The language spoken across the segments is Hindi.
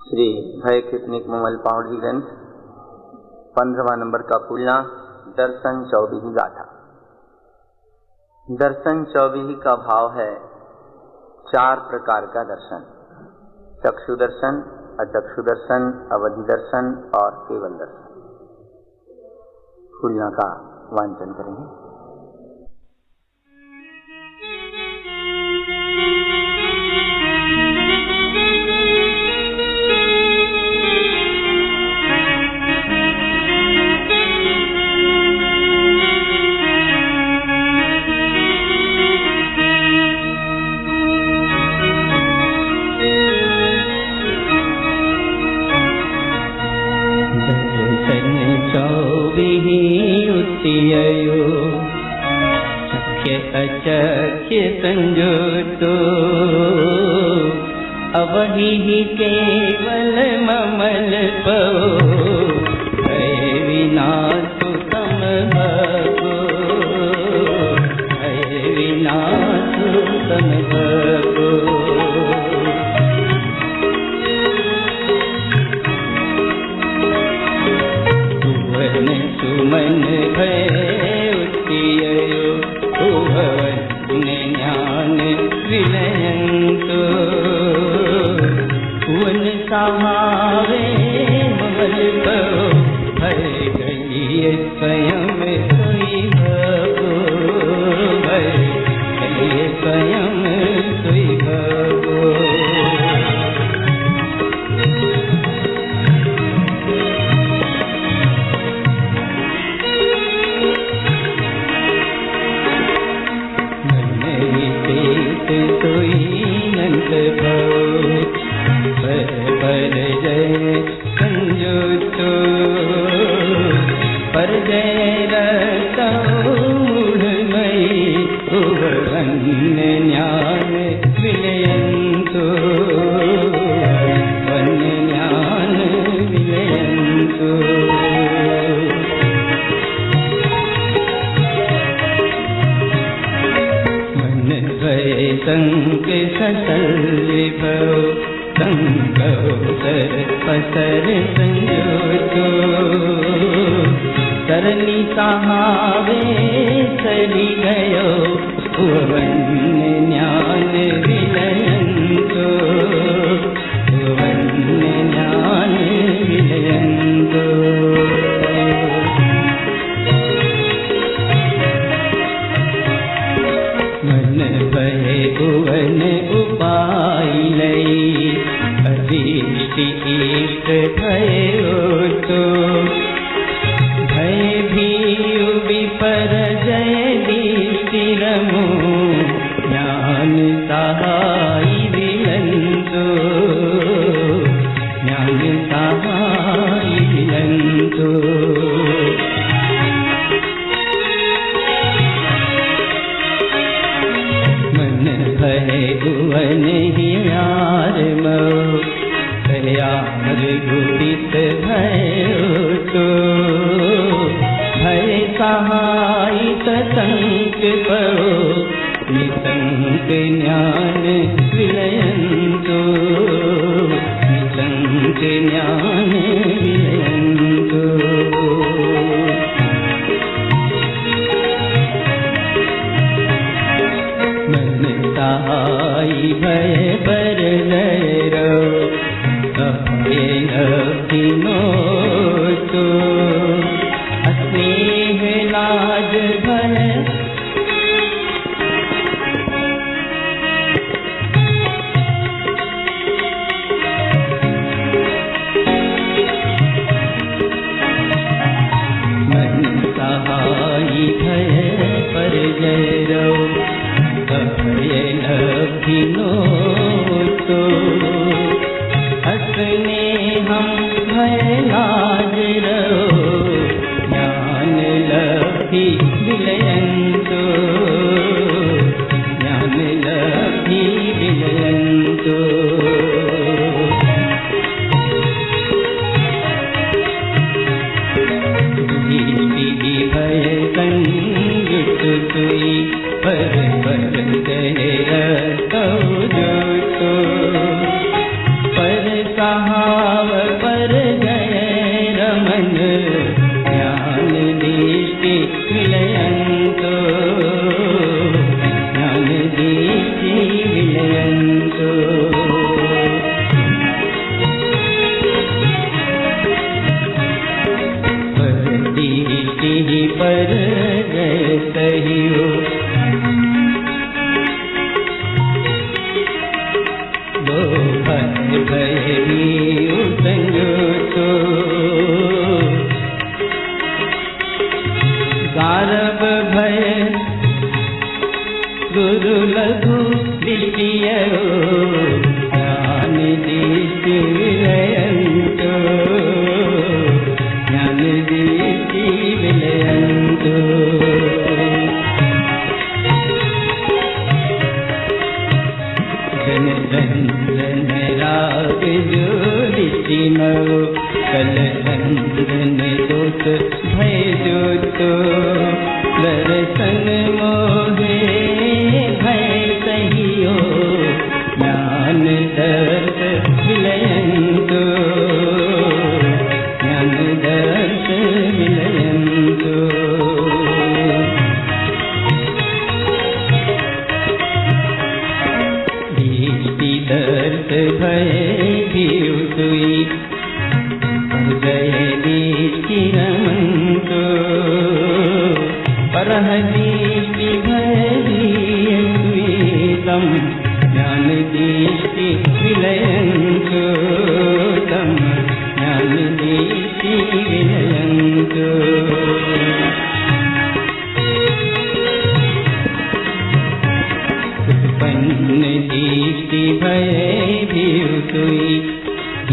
श्री भय कृपनिक मुमल पावड़ी ग्रंथ 15वां नंबर का पूर्णा दर्शन चौबीही गाथा। दर्शन चौबीही का भाव है 4 प्रकार का दर्शन: चक्षु दर्शन, अचक्षु दर्शन, अवधि दर्शन और केवल दर्शन। पूर्णा का वांचन करेंगे। अचख्य संजोतो अवहि केवल ममल पवो भय विनाशु तम भगो भय विनाशु तम भगो। भुवन सुमन भय उतियो भवन ज्ञान विनयंतो भुवन सहावे ममल पवो भय गलिय स्वयं सोई भगो भय गलिय स्वयं सोई भगो। पर जय संजोतो पर जय रतो मूढ़मयी भुवन ज्ञान विनयंतो वन ज्ञान विनयंतो। मन भय संग ससल विभव संगोदर पसर संजोतो तरनी सहावे सरी गयो भुवन ज्ञान विनयंतो भुवन ज्ञान विनयंतो। मन भय भुवन उपाय लई अदृष्टि इष्ट भयोतो भय भीयु विपर जय दृष्टि रमो ज्ञान सहाय विलंतो ज्ञान सहाय विलंतो। मन भय भुवन हियार मो यार गुपित भयोतो भय सहाय संक पवो निसंक ज्ञान विलयंतो निसंक ज्ञान विलयंतो। मन सहाय भय पर गैरो तो स्नेह लाज भय भय भी संजोतो गारब भय गुरु लघु दिव्यो ज्ञान दीप्ति विलयंतो ज्ञान दीप्ति विलयंतो जन रंजन राग जोड़िमो कल रंजन दोष भय जोतो दर्शन मोहे भय सहियो ज्ञान दर्श विलयंतो ज्ञान दर्श विलयंतो दृष्टि दर्श भय भीउतुई हृदय दृष्टि रमंतो परह दृष्टि भय द्वितम ज्ञान दृष्टि विलयंतो तम ज्ञान दृष्टि विलयंतो उत्पन्न दृष्टि भय भीउतुई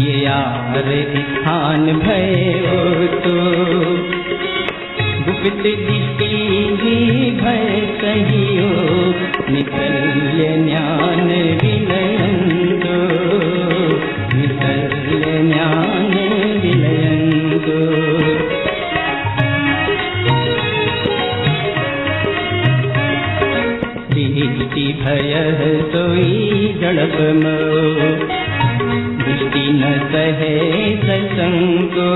ये यार स्थान भय तो गुप्त दृष्टि भी भय सहियो निकल्य ज्ञान विलयंतो निकल्य ज्ञान विलयंतो दृष्टि भय सोई जड़पमो दृष्टि न सहे सत्संगो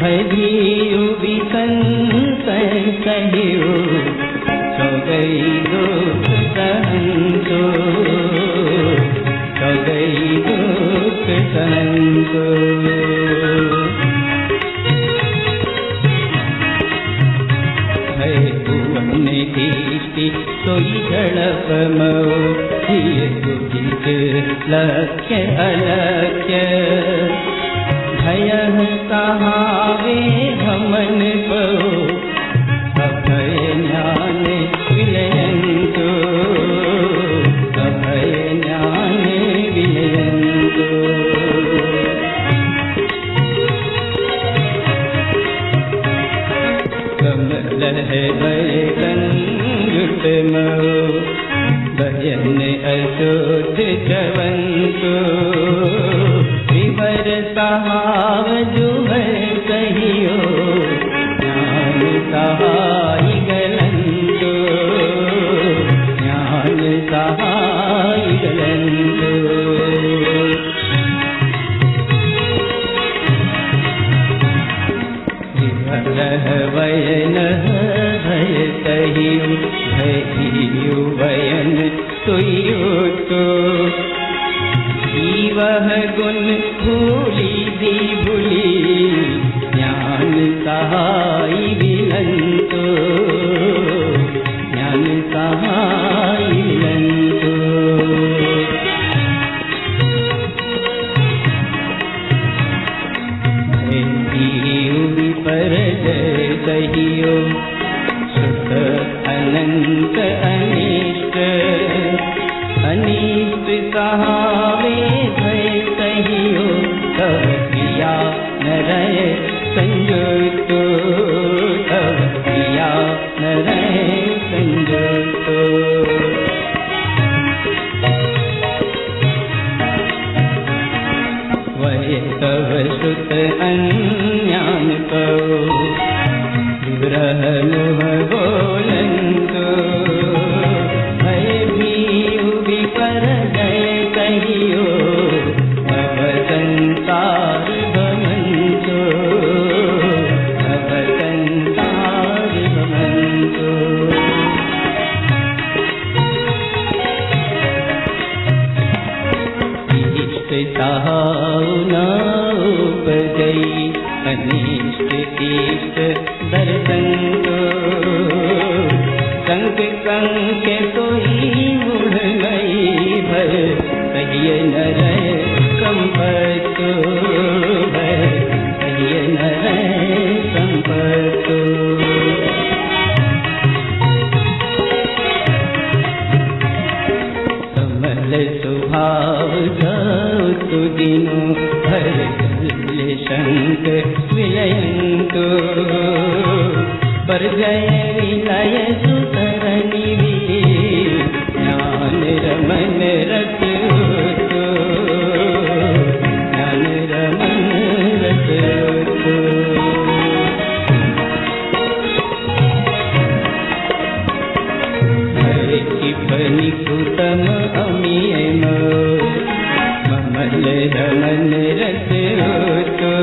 भय भीउ विसंशय सहियो सो गई दुख सहंतो सो गई दुख सहंतो भय भुवन दृष्टि सोई झड़पमो लक्ष्य अलक्ष्य भय कहावे भमन पो अभय ज्ञान विलयंतो अभय ज्ञान विलयंतो कमल भय कंजुटमो भजन अशोच जवंतो विवर सहाव जुहर कहियो ज्ञान सहाय गलंतो ज्ञान सहाय गलंतो विवर वयन भय कहियो भय वयन तुयो तो वह गुण भूली दी भूली ज्ञान सहाय विलंतो ज्ञान सहाय विलंतो पर जय कहियो सुख अनंत अनिष्ट अनिष्ट कहावे भय कहियो तब क्रिया न रहे संजोतो तब क्रिया न रहे संजोतो वह तव सुत अन्यान को विग्रह मुह बोलंतो भय भीउ विपर जय कहियो अब संसार भमंतो अब संसार भमंतो इष्ट चाहु न उपजई अनिष्ट इष्ट दर्शन को संक संक सोई मुढ़ गई भय सही कहिए न रहे संपत्तो, कहिए न रहे संपत्तो। कमल स्वभाव जातु दिनो हर शंक विलयंतो, पर जय विलय सुतरनि ज्ञान रमन रचतो, ज्ञान रमन रचतो। हरे टिप्पणी कुतम अमियम, ममल रमन रचतो।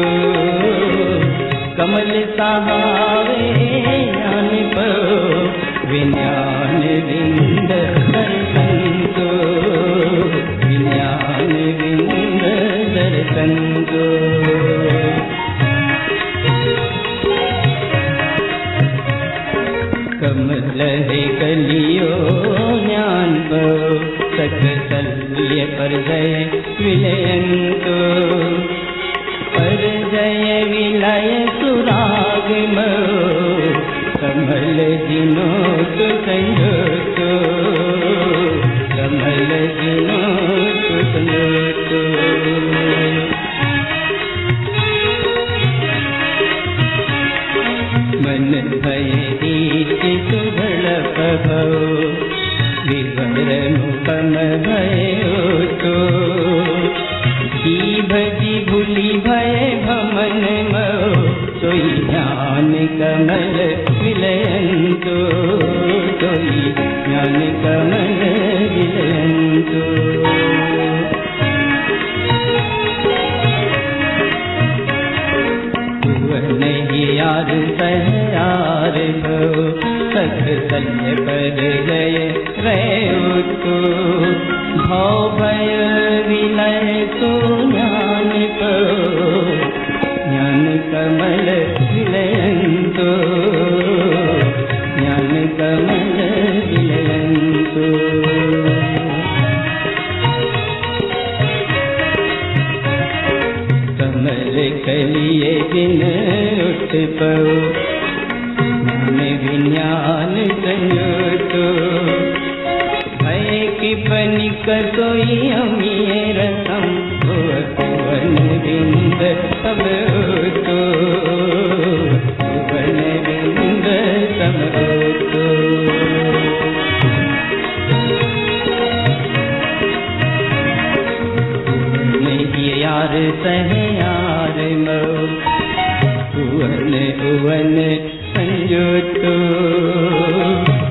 कमल सहावे ज्ञान पयो, विज्ञान विंद दर्शनको, विज्ञान विंद दर्शनको। कमल है कलियो ज्ञान पयो, सकसल्य पर जय विलयंतो, पर जय विलय सुराग मयो, कमल जिनो तो संजोतो, कमल जिनो तो संजोतो। मन भय ईश सुधड़ भव, विवर मुकम भयोतो, भजी भूली भय भमन मो, सोई ज्ञान कमल विलयंतो, सोई ज्ञान कमल विलयंतो। भुवन यार सहयार भो, सख सल्य पर जय रेतो, भाव भय विलय तो ज्ञान पयो, ज्ञान कमल विलयंतो, ज्ञान कमल विलयंतो। कमल कलिए दिन उठ पयो, ज्ञान विज्ञान संजोतो, भय की पनिक सोई अमीर भुवन विंद समोतो, भुवन विंद समोतो। यार सह यार मो, भुवन भुवन संजोतो,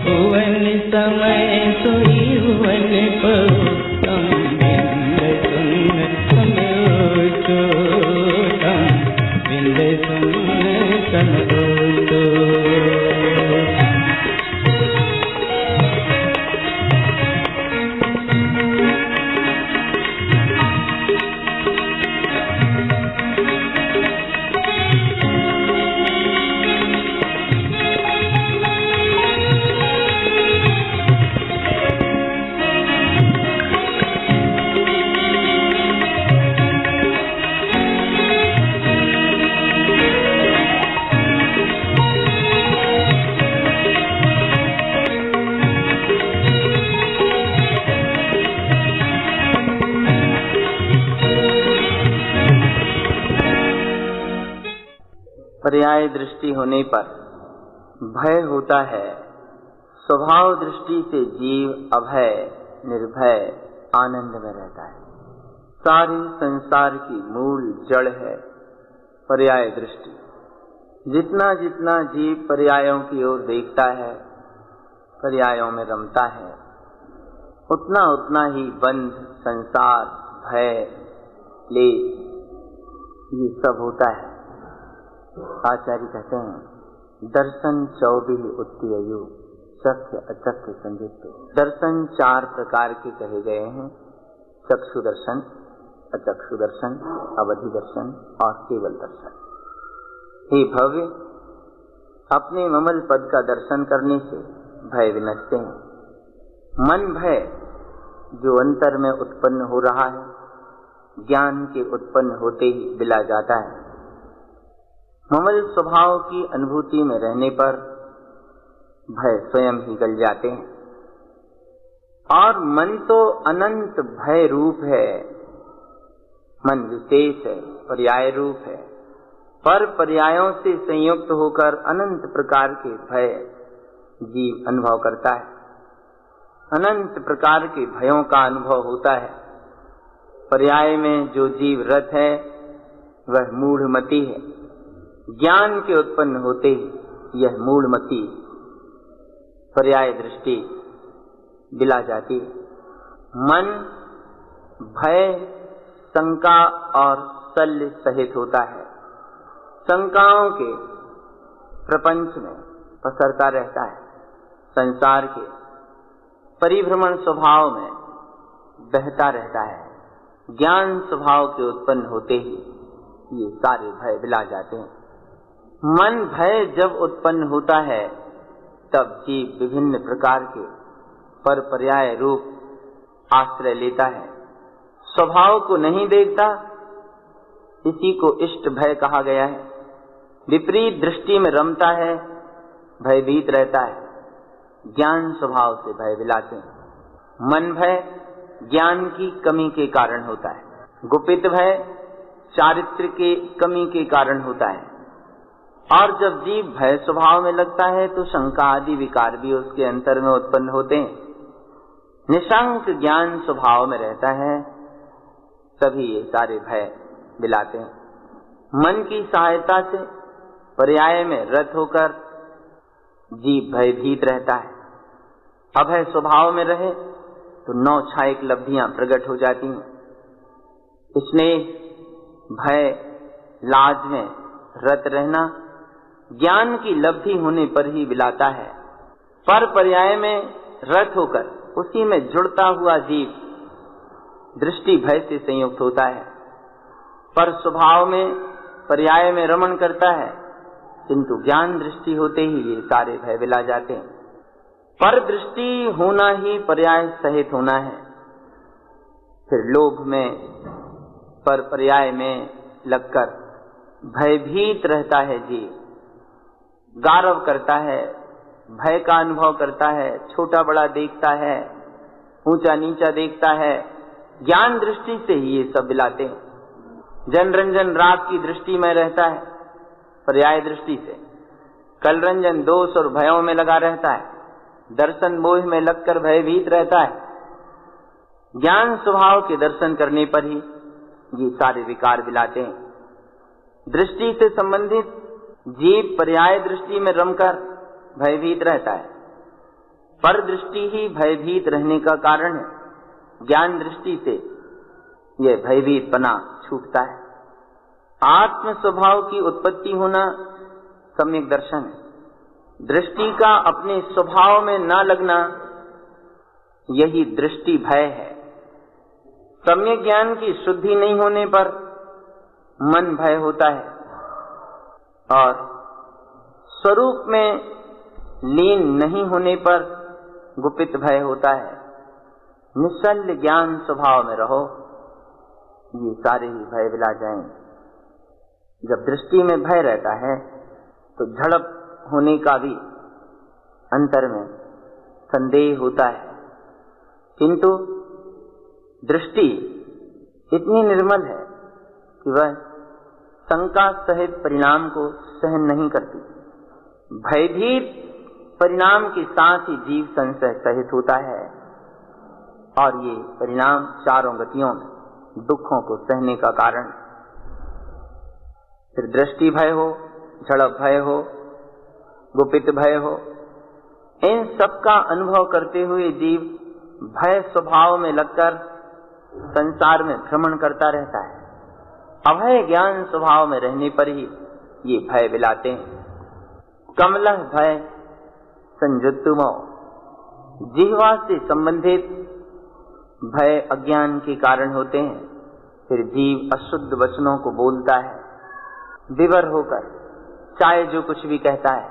भुवन समय सोई भुवन पयो, तम बिंद सुन समोतो, तम बिंद सुन समोतो। पर्याय दृष्टि होने पर भय होता है, स्वभाव दृष्टि से जीव अभय निर्भय आनंद में रहता है। सारे संसार की मूल जड़ है पर्याय दृष्टि। जितना जितना जीव पर्यायों की ओर देखता है, पर्यायों में रमता है, उतना उतना ही बंध, संसार, भय, क्लेश ये सब होता है। आचार्य कहते हैं दर्शन 24 उत्तियु सत्य अचक्ष संयुक्त। दर्शन 4 प्रकार के कहे गए हैं, चक्षु दर्शन, अचक्षु दर्शन, अवधि दर्शन और केवल दर्शन। हे भव्य, अपने ममल पद का दर्शन करने से भय विनष्ट हैं। मन भय जो अंतर में उत्पन्न हो रहा है, ज्ञान के उत्पन्न होते ही बिला जाता है। ममल स्वभाव की अनुभूति में रहने पर भय स्वयं ही गल जाते हैं। और मन तो अनंत भय रूप है, मन विशेष है, पर्याय रूप है, पर पर्यायों से संयुक्त होकर अनंत प्रकार के भय जीव अनुभव करता है। अनंत प्रकार के भयों का अनुभव होता है। पर्याय में जो जीव रत है वह मूढ़मति है। ज्ञान के उत्पन्न होते ही यह मूढ़मति पर्याय दृष्टि बिला जाती है। मन भय, शंका और शल्य सहित होता है। शंकाओं के प्रपंच में पसरता रहता है। संसार के परिभ्रमण स्वभाव में बहता रहता है। ज्ञान स्वभाव के उत्पन्न होते ही ये सारे भय बिला जाते हैं। मन भय जब उत्पन्न होता है तब जीव विभिन्न प्रकार के पर पर्याय रूप आश्रय लेता है। स्वभाव को नहीं देखता, इसी को इष्ट भय कहा गया है। विपरीत दृष्टि में रमता है, भयभीत रहता है। ज्ञान स्वभाव से भय बिलाते हैं। मन भय ज्ञान की कमी के कारण होता है। गुपित भय चारित्र के कमी के कारण होता है। और जब जीव भय स्वभाव में लगता है तो शंका आदि विकार भी उसके अंतर में उत्पन्न होते हैं। निशंक ज्ञान स्वभाव में रहता है, तभी ये सारे भय बिलाते हैं। मन की सहायता से पर्याय में रत होकर जीव भयभीत रहता है। अभय स्वभाव में रहे तो नौ छायक लब्धियां प्रकट हो जाती हैं। स्नेह, भय, लाज में रत रहना ज्ञान की लब्धि होने पर ही बिलाता है। पर पर्याय में रत होकर उसी में जुड़ता हुआ जीव दृष्टि भय से संयुक्त होता है। पर स्वभाव में पर्याय में रमण करता है, किंतु ज्ञान दृष्टि होते ही ये सारे भय बिला जाते हैं। पर दृष्टि होना ही पर्याय सहित होना है। फिर लोभ में पर पर्याय में लगकर भयभीत रहता है जीव, गारव करता है, भय का अनुभव करता है, छोटा बड़ा देखता है, ऊंचा नीचा देखता है। ज्ञान दृष्टि से ही ये सब बिलाते हैं। जनरंजन राग की दृष्टि में रहता है, पर्याय दृष्टि से। कलरंजन दोष और भयों में लगा रहता है, दर्शन मोह में लगकर भयभीत रहता है। ज्ञान स्वभाव के दर्शन करने पर ही ये सारे विकार बिलाते हैं। दृष्टि से संबंधित जीव पर्याय दृष्टि में रमकर भयभीत रहता है। पर दृष्टि ही भयभीत रहने का कारण है। ज्ञान दृष्टि से यह भयभीत बना छूटता है। आत्म स्वभाव की उत्पत्ति होना सम्यक दर्शन है। दृष्टि का अपने स्वभाव में न लगना, यही दृष्टि भय है। सम्यक ज्ञान की शुद्धि नहीं होने पर मन भय होता है और स्वरूप में लीन नहीं होने पर गुपित भय होता है। निश्चल ज्ञान स्वभाव में रहो, ये सारे ही भय बिला जाएंगे। जब दृष्टि में भय रहता है तो झड़प होने का भी अंतर में संदेह होता है, किंतु दृष्टि इतनी निर्मल है कि वह शंका सहित परिणाम को सहन नहीं करती। भयभीत परिणाम के साथ ही जीव संशय सहित होता है और ये परिणाम चारों गतियों में दुखों को सहने का कारण। फिर दृष्टि भय हो, झड़प भय हो, गुपित भय हो, इन सब का अनुभव करते हुए जीव भय स्वभाव में लगकर संसार में भ्रमण करता रहता है। अभय ज्ञान स्वभाव में रहने पर ही ये भय बिलाते हैं। कमलह भय संजुत्तुमो, जिह्वा से संबंधित भय अज्ञान के कारण होते हैं। फिर जीव अशुद्ध वचनों को बोलता है, विवर होकर, चाहे जो कुछ भी कहता है,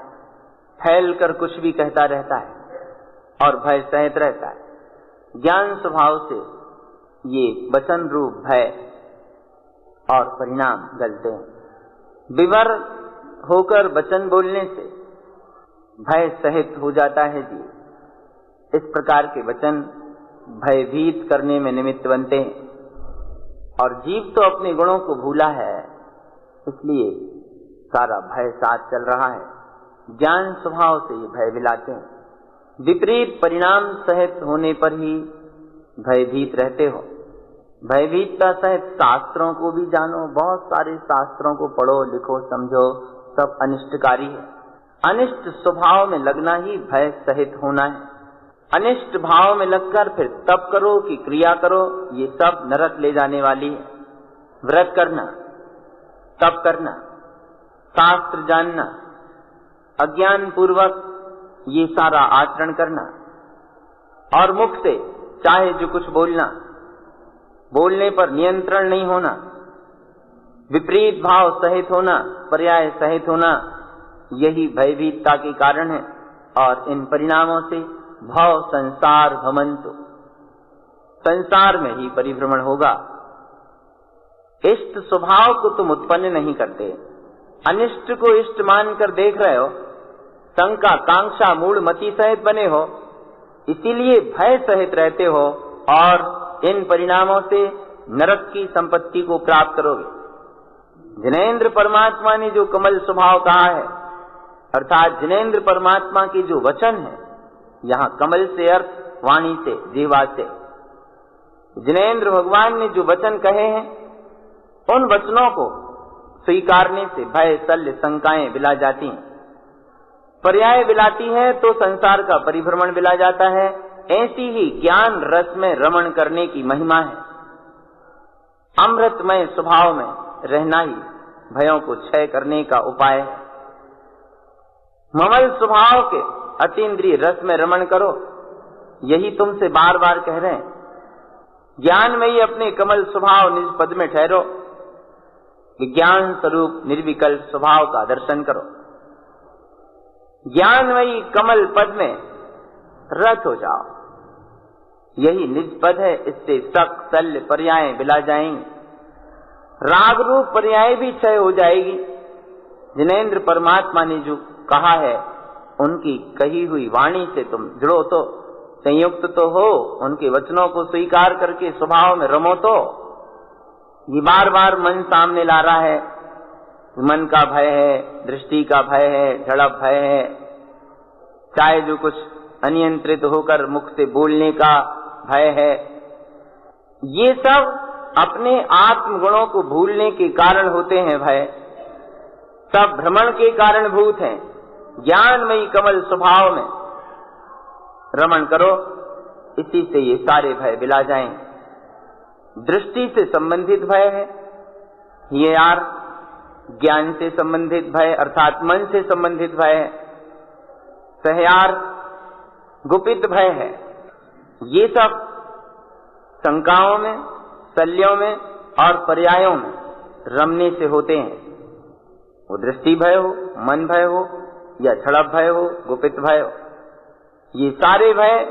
फैल कर कुछ भी कहता रहता है और भय सहित रहता है। ज्ञान स्वभाव से ये वचन रूप भय और परिणाम गलते हैं। विवर होकर वचन बोलने से भय सहित हो जाता है जी। इस प्रकार के वचन भयभीत करने में निमित्त बनते हैं, और जीव तो अपने गुणों को भूला है, इसलिए सारा भय साथ चल रहा है। ज्ञान स्वभाव से ये भय मिलाते हैं। विपरीत परिणाम सहित होने पर ही भयभीत रहते हो। भयभीतता सहित शास्त्रों को भी जानो, बहुत सारे शास्त्रों को पढ़ो, लिखो, समझो, सब अनिष्टकारी है। अनिष्ट स्वभाव में लगना ही भय सहित होना है। अनिष्ट भाव में लगकर फिर तप करो कि क्रिया करो, ये सब नरक ले जाने वाली है। व्रत करना, तप करना, शास्त्र जानना, अज्ञान पूर्वक ये सारा आचरण करना, और मुख से चाहे जो कुछ बोलना, बोलने पर नियंत्रण नहीं होना, विपरीत भाव सहित होना, पर्याय सहित होना, यही भयभीतता के कारण है। और इन परिणामों से भव संसार भ्रमंतु, संसार में ही परिभ्रमण होगा। इष्ट स्वभाव को तुम उत्पन्न नहीं करते, अनिष्ट को इष्ट मानकर देख रहे हो, शंका कांक्षा मूढ़ मति सहित बने हो, इसीलिए भय सहित रहते हो, और इन परिणामों से नरक की संपत्ति को प्राप्त करोगे। जिनेंद्र परमात्मा ने जो कमल स्वभाव कहा है, अर्थात जिनेंद्र परमात्मा के जो वचन है, यहाँ कमल से अर्थ वाणी से, जीवा से। जिनेंद्र भगवान ने जो वचन कहे हैं, उन वचनों को स्वीकारने से भय शल्य शंकाएं विला जाती हैं, पर्याय विलाती है, तो संसार का परिभ्रमण विला जाता है। ऐसी ही ज्ञान रस में रमण करने की महिमा है। अमृतमय स्वभाव में रहना ही भयों को क्षय करने का उपाय है। ममल स्वभाव के अतीन्द्रिय रस में रमण करो, यही तुमसे बार बार कह रहे हैं। ज्ञान में ही अपने कमल स्वभाव निज पद में ठहरो, विज्ञान स्वरूप निर्विकल्प स्वभाव का दर्शन करो। ज्ञानमयी कमल पद में रत हो जाओ, यही निज पद है। इससे शक शल्य पर्याय विला जाएंगे, राग रूप पर्याय भी क्षय हो जाएगी। जिनेंद्र परमात्मा ने जो कहा है, उनकी कही हुई वाणी से तुम जुड़ो तो, संयुक्त तो हो, उनके वचनों को स्वीकार करके स्वभाव में रमो तो। ये बार बार मन सामने ला रहा है, मन का भय है, दृष्टि का भय है, झड़प भय है, चाहे जो कुछ अनियंत्रित होकर मुख से बोलने का भय है, ये सब अपने आत्म गुणों को भूलने के कारण होते हैं। भय सब भ्रमण के कारण भूत हैं। ज्ञानमयी कमल स्वभाव में रमण करो, इसी से ये सारे भय विला जाएं। दृष्टि से संबंधित भय है, ये यार ज्ञान से संबंधित भय अर्थात मन से संबंधित भय है। सहयार गुपित भय है। ये सब शंकाओं में, शल्यों में और पर्यायों में रमने से होते हैं। वो दृष्टि भय हो, मन भय हो, या झड़प भय हो, गुपित भय हो, ये सारे भय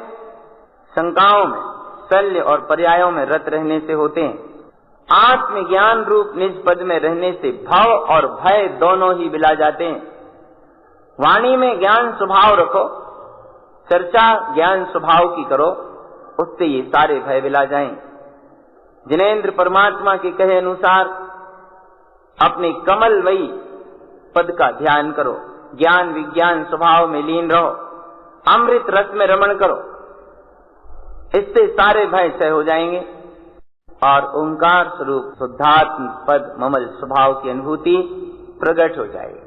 शंकाओं में, शल्य और पर्यायों में रत रहने से होते हैं। आत्मज्ञान रूप निज पद में रहने से भव और भय दोनों ही विला जाते हैं। वाणी में ज्ञान स्वभाव रखो, चर्चा ज्ञान स्वभाव की करो, उससे ये सारे भय विला जाएं। जिनेंद्र परमात्मा के कहे अनुसार अपने कमलमयी पद का ध्यान करो, ज्ञान विज्ञान स्वभाव में लीन रहो, अमृत रस में रमण करो, इससे सारे भय क्षय हो जाएंगे और ओंकार स्वरूप शुद्धात्म पद ममल स्वभाव की अनुभूति प्रकट हो जाएगी।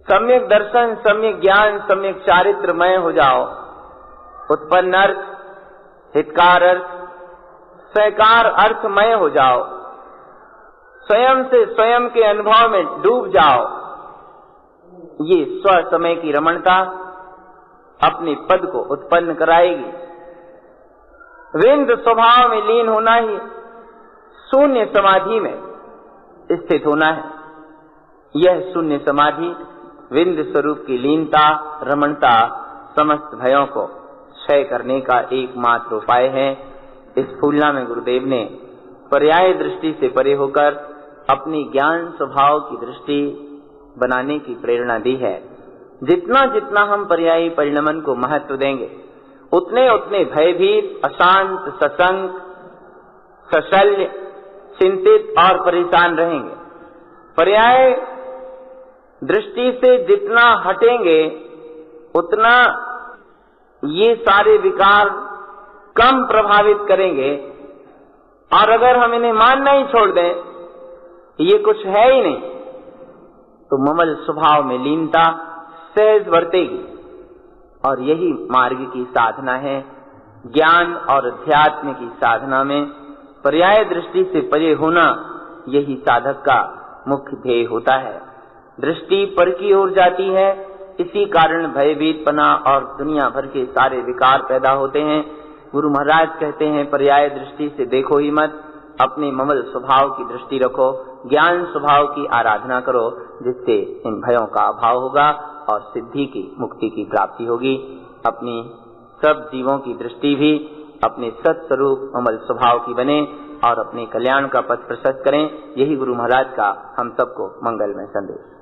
सम्यक दर्शन, सम्यक ज्ञान, सम्यक चारित्रमय हो जाओ। उत्पन्न अर्थ, हितकार अर्थ, सहकार अर्थमय हो जाओ। स्वयं से स्वयं के अनुभव में डूब जाओ। ये स्व समय की रमणता अपने पद को उत्पन्न कराएगी। विंद स्वभाव में लीन होना ही शून्य समाधि में स्थित होना है। यह शून्य समाधि विंद स्वरूप की लीनता, रमणता समस्त भयों को क्षय करने का एकमात्र उपाय है। इस फूलना में गुरुदेव ने पर्याय दृष्टि से परे होकर अपनी ज्ञान स्वभाव की दृष्टि बनाने की प्रेरणा दी है। जितना जितना हम पर्यायी परिणमन को महत्व देंगे, उतने उतने भयभीत, अशांत, सशंक, सशल्य, चिंतित और परेशान रहेंगे। पर्याय दृष्टि से जितना हटेंगे, उतना ये सारे विकार कम प्रभावित करेंगे। और अगर हम इन्हें मानना ही छोड़ दें, ये कुछ है ही नहीं, तो ममल स्वभाव में लीनता सहज बरतेगी। और यही मार्ग की साधना है। ज्ञान और अध्यात्म की साधना में पर्याय दृष्टि से परे होना, यही साधक का मुख्य ध्येय होता है। दृष्टि पर की ओर जाती है, इसी कारण भयभीतपना और दुनिया भर के सारे विकार पैदा होते हैं। गुरु महाराज कहते हैं, पर्याय दृष्टि से देखो ही मत, अपने ममल स्वभाव की दृष्टि रखो, ज्ञान स्वभाव की आराधना करो, जिससे इन भयों का अभाव होगा और सिद्धि की, मुक्ति की प्राप्ति होगी। अपनी सब जीवों की दृष्टि भी अपने सत्स्वरूप ममल स्वभाव की बने और अपने कल्याण का पथ प्रशस्त करें। यही गुरु महाराज का हम सबको मंगलमय संदेश।